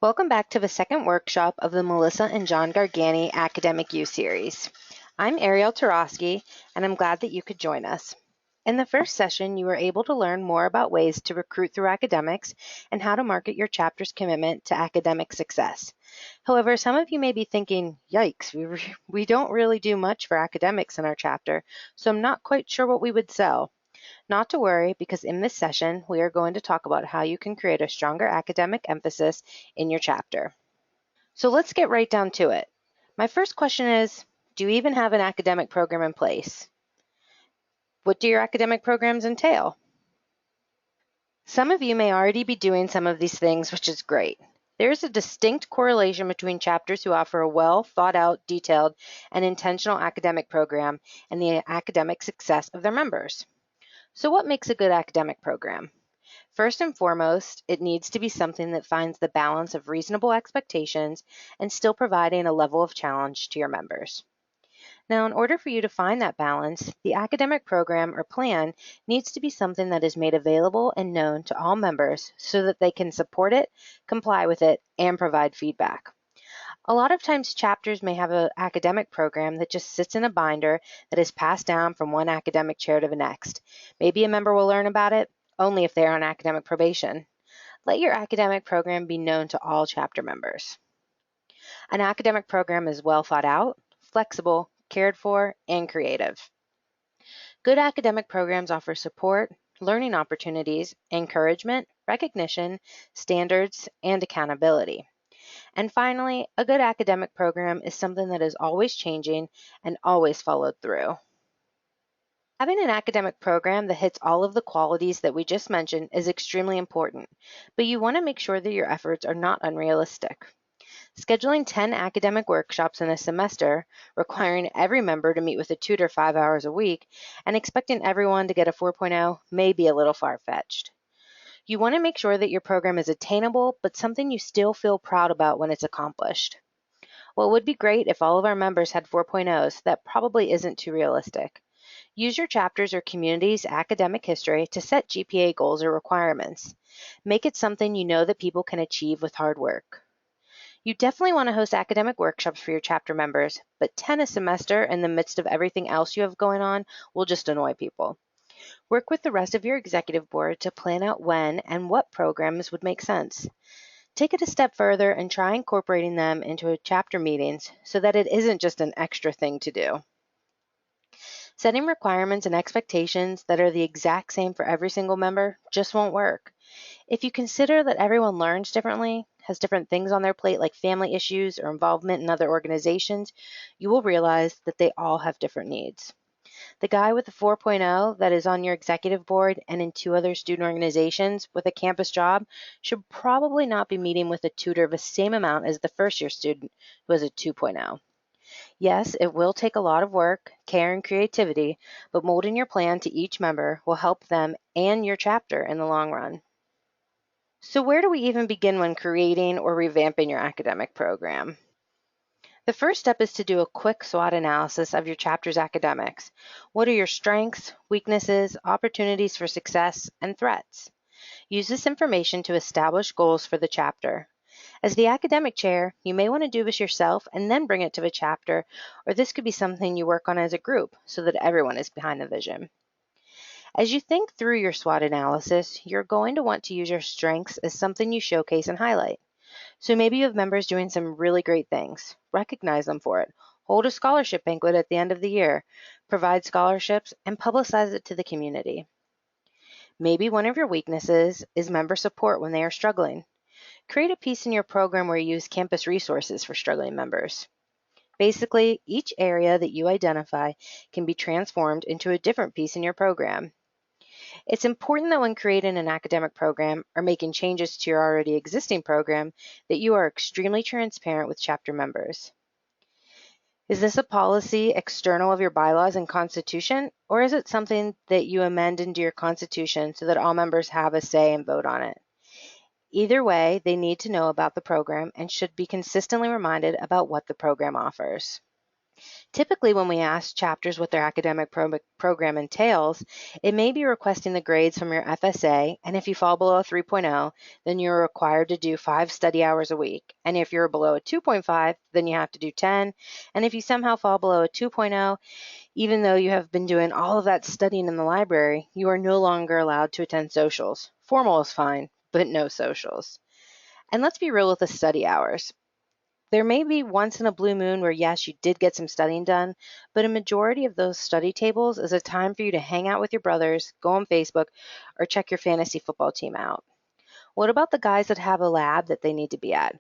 Welcome back to the second workshop of the Melissa and John Gargani Academic U Series. I'm Ariel Tarosky, and I'm glad that you could join us. In the first session, you were able to learn more about ways to recruit through academics and how to market your chapter's commitment to academic success. However, some of you may be thinking, yikes, we don't really do much for academics in our chapter, so I'm not quite sure what we would sell. Not to worry, because in this session, we are going to talk about how you can create a stronger academic emphasis in your chapter. So let's get right down to it. My first question is, do you even have an academic program in place? What do your academic programs entail? Some of you may already be doing some of these things, which is great. There is a distinct correlation between chapters who offer a well thought out, detailed, and intentional academic program and the academic success of their members. So what makes a good academic program? First and foremost, it needs to be something that finds the balance of reasonable expectations and still providing a level of challenge to your members. Now, in order for you to find that balance, the academic program or plan needs to be something that is made available and known to all members so that they can support it, comply with it, and provide feedback. A lot of times chapters may have an academic program that just sits in a binder that is passed down from one academic chair to the next. Maybe a member will learn about it only if they're on academic probation. Let your academic program be known to all chapter members. An academic program is well thought out, flexible, cared for, and creative. Good academic programs offer support, learning opportunities, encouragement, recognition, standards, and accountability. And finally, a good academic program is something that is always changing and always followed through. Having an academic program that hits all of the qualities that we just mentioned is extremely important, but you want to make sure that your efforts are not unrealistic. Scheduling 10 academic workshops in a semester, requiring every member to meet with a tutor 5 hours a week, and expecting everyone to get a 4.0 may be a little far-fetched. You want to make sure that your program is attainable, but something you still feel proud about when it's accomplished. Well, it would be great if all of our members had 4.0s. That probably isn't too realistic. Use your chapter's or community's academic history to set GPA goals or requirements. Make it something you know that people can achieve with hard work. You definitely want to host academic workshops for your chapter members, but 10 a semester in the midst of everything else you have going on will just annoy people. Work with the rest of your executive board to plan out when and what programs would make sense. Take it a step further and try incorporating them into chapter meetings so that it isn't just an extra thing to do. Setting requirements and expectations that are the exact same for every single member just won't work. If you consider that everyone learns differently, has different things on their plate like family issues or involvement in other organizations, you will realize that they all have different needs. The guy with the 4.0 that is on your executive board and in 2 other student organizations with a campus job should probably not be meeting with a tutor the same amount as the first year student who has a 2.0. Yes, it will take a lot of work, care, and creativity, but molding your plan to each member will help them and your chapter in the long run. So where do we even begin when creating or revamping your academic program? The first step is to do a quick SWOT analysis of your chapter's academics. What are your strengths, weaknesses, opportunities for success, and threats? Use this information to establish goals for the chapter. As the academic chair, you may want to do this yourself and then bring it to the chapter, or this could be something you work on as a group so that everyone is behind the vision. As you think through your SWOT analysis, you're going to want to use your strengths as something you showcase and highlight. So maybe you have members doing some really great things. Recognize them for it. Hold a scholarship banquet at the end of the year. Provide scholarships and publicize it to the community. Maybe one of your weaknesses is member support when they are struggling. Create a piece in your program where you use campus resources for struggling members. Basically, each area that you identify can be transformed into a different piece in your program. It's important that when creating an academic program or making changes to your already existing program, that you are extremely transparent with chapter members. Is this a policy external of your bylaws and constitution, or is it something that you amend into your constitution so that all members have a say and vote on it? Either way, they need to know about the program and should be consistently reminded about what the program offers. Typically, when we ask chapters what their academic program entails, it may be requesting the grades from your FSA, and if you fall below a 3.0, then you're required to do 5 study hours a week. And if you're below a 2.5, then you have to do 10. And if you somehow fall below a 2.0, even though you have been doing all of that studying in the library, you are no longer allowed to attend socials. Formal is fine, but no socials. And let's be real with the study hours. There may be once in a blue moon where, yes, you did get some studying done, but a majority of those study tables is a time for you to hang out with your brothers, go on Facebook, or check your fantasy football team out. What about the guys that have a lab that they need to be at?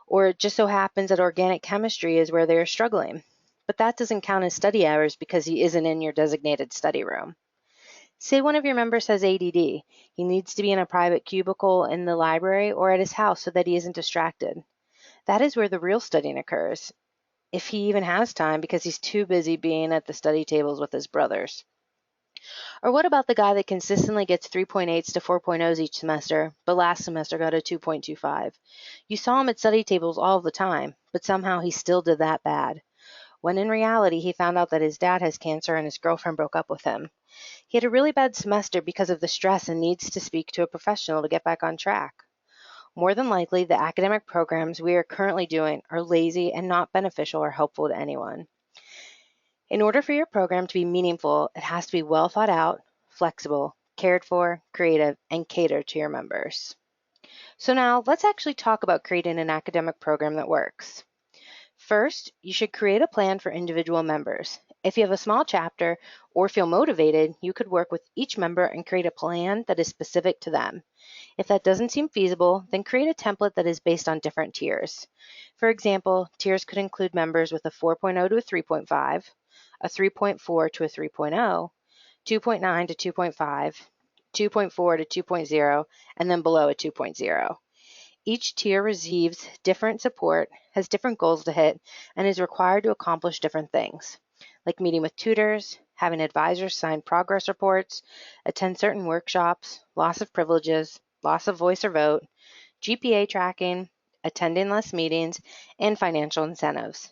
Or it just so happens that organic chemistry is where they're struggling. But that doesn't count as study hours because he isn't in your designated study room. Say one of your members has ADD. He needs to be in a private cubicle in the library or at his house so that he isn't distracted. That is where the real studying occurs, if he even has time because he's too busy being at the study tables with his brothers. Or what about the guy that consistently gets 3.8s to 4.0s each semester, but last semester got a 2.25? You saw him at study tables all the time, but somehow he still did that bad, when in reality he found out that his dad has cancer and his girlfriend broke up with him. He had a really bad semester because of the stress and needs to speak to a professional to get back on track. More than likely, the academic programs we are currently doing are lazy and not beneficial or helpful to anyone. In order for your program to be meaningful, it has to be well thought out, flexible, cared for, creative, and cater to your members. So now let's actually talk about creating an academic program that works. First, you should create a plan for individual members. If you have a small chapter or feel motivated, you could work with each member and create a plan that is specific to them. If that doesn't seem feasible, then create a template that is based on different tiers. For example, tiers could include members with a 4.0 to a 3.5, a 3.4 to a 3.0, 2.9 to 2.5, 2.4 to 2.0, and then below a 2.0. Each tier receives different support, has different goals to hit, and is required to accomplish different things, like meeting with tutors, having advisors sign progress reports, attend certain workshops, loss of privileges, loss of voice or vote, GPA tracking, attending less meetings, and financial incentives.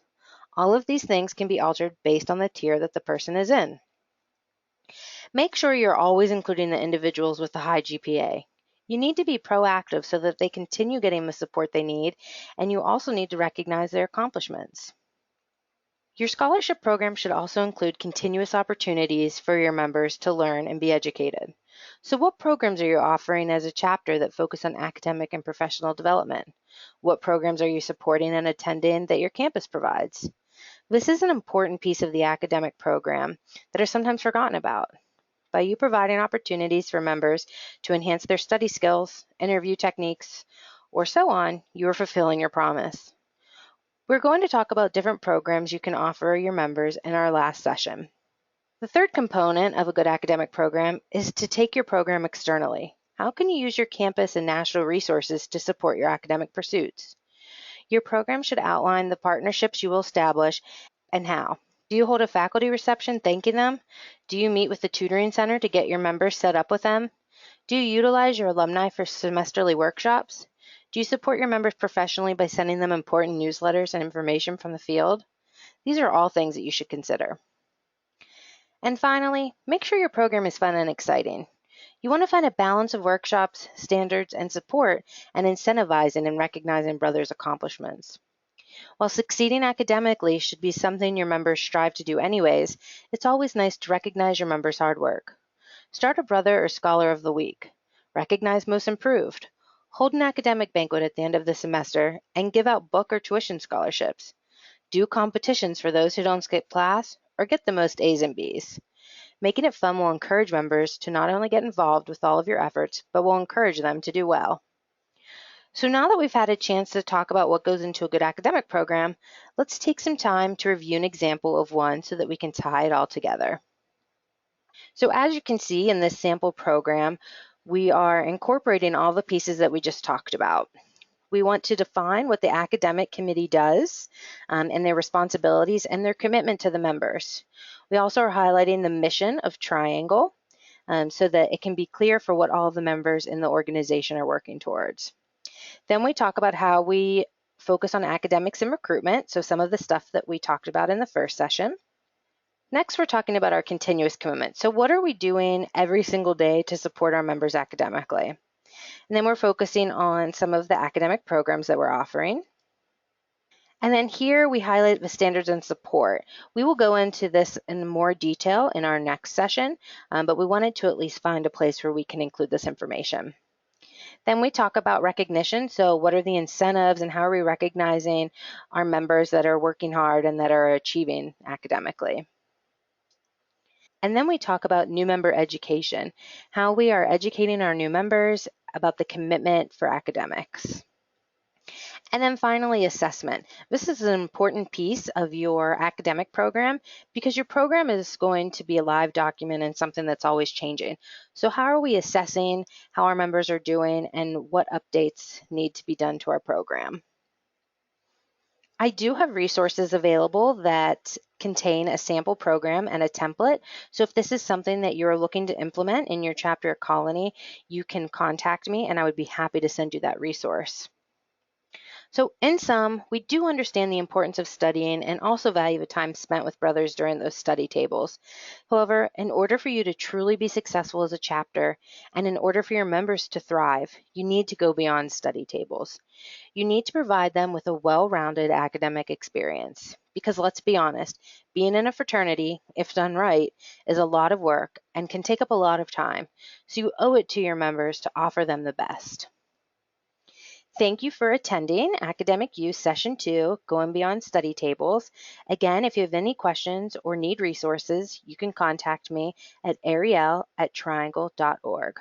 All of these things can be altered based on the tier that the person is in. Make sure you're always including the individuals with the high GPA. You need to be proactive so that they continue getting the support they need, and you also need to recognize their accomplishments. Your scholarship program should also include continuous opportunities for your members to learn and be educated. So what programs are you offering as a chapter that focus on academic and professional development? What programs are you supporting and attending that your campus provides? This is an important piece of the academic program that are sometimes forgotten about. By you providing opportunities for members to enhance their study skills, interview techniques, or so on, you are fulfilling your promise. We're going to talk about different programs you can offer your members in our last session. The third component of a good academic program is to take your program externally. How can you use your campus and national resources to support your academic pursuits? Your program should outline the partnerships you will establish and how. Do you hold a faculty reception thanking them? Do you meet with the tutoring center to get your members set up with them? Do you utilize your alumni for semesterly workshops? Do you support your members professionally by sending them important newsletters and information from the field? These are all things that you should consider. And finally, make sure your program is fun and exciting. You want to find a balance of workshops, standards, and support, and incentivizing and recognizing brothers' accomplishments. While succeeding academically should be something your members strive to do anyways, it's always nice to recognize your members' hard work. Start a Brother or Scholar of the Week. Recognize Most Improved. Hold an academic banquet at the end of the semester and give out book or tuition scholarships. Do competitions for those who don't skip class or get the most A's and B's. Making it fun will encourage members to not only get involved with all of your efforts, but will encourage them to do well. So now that we've had a chance to talk about what goes into a good academic program, let's take some time to review an example of one so that we can tie it all together. So as you can see in this sample program, we are incorporating all the pieces that we just talked about. We want to define what the academic committee does and their responsibilities and their commitment to the members. We also are highlighting the mission of Triangle so that it can be clear for what all of the members in the organization are working towards. Then we talk about how we focus on academics and recruitment, so some of the stuff that we talked about in the first session. Next, we're talking about our continuous commitment. So what are we doing every single day to support our members academically? And then we're focusing on some of the academic programs that we're offering. And then here we highlight the standards and support. We will go into this in more detail in our next session, but we wanted to at least find a place where we can include this information. Then we talk about recognition. So what are the incentives and how are we recognizing our members that are working hard and that are achieving academically? And then we talk about new member education, how we are educating our new members about the commitment for academics. And then finally, assessment. This is an important piece of your academic program because your program is going to be a live document and something that's always changing. So how are we assessing how our members are doing and what updates need to be done to our program? I do have resources available that contain a sample program and a template. So if this is something that you're looking to implement in your chapter or colony, you can contact me and I would be happy to send you that resource. So in sum, we do understand the importance of studying and also value the time spent with brothers during those study tables. However, in order for you to truly be successful as a chapter and in order for your members to thrive, you need to go beyond study tables. You need to provide them with a well-rounded academic experience. Because let's be honest, being in a fraternity, if done right, is a lot of work and can take up a lot of time. So you owe it to your members to offer them the best. Thank you for attending Academic Use Session 2, Going Beyond Study Tables. Again, if you have any questions or need resources, you can contact me at ariel@triangle.org.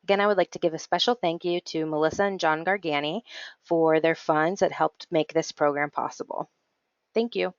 Again, I would like to give a special thank you to Melissa and John Gargani for their funds that helped make this program possible. Thank you.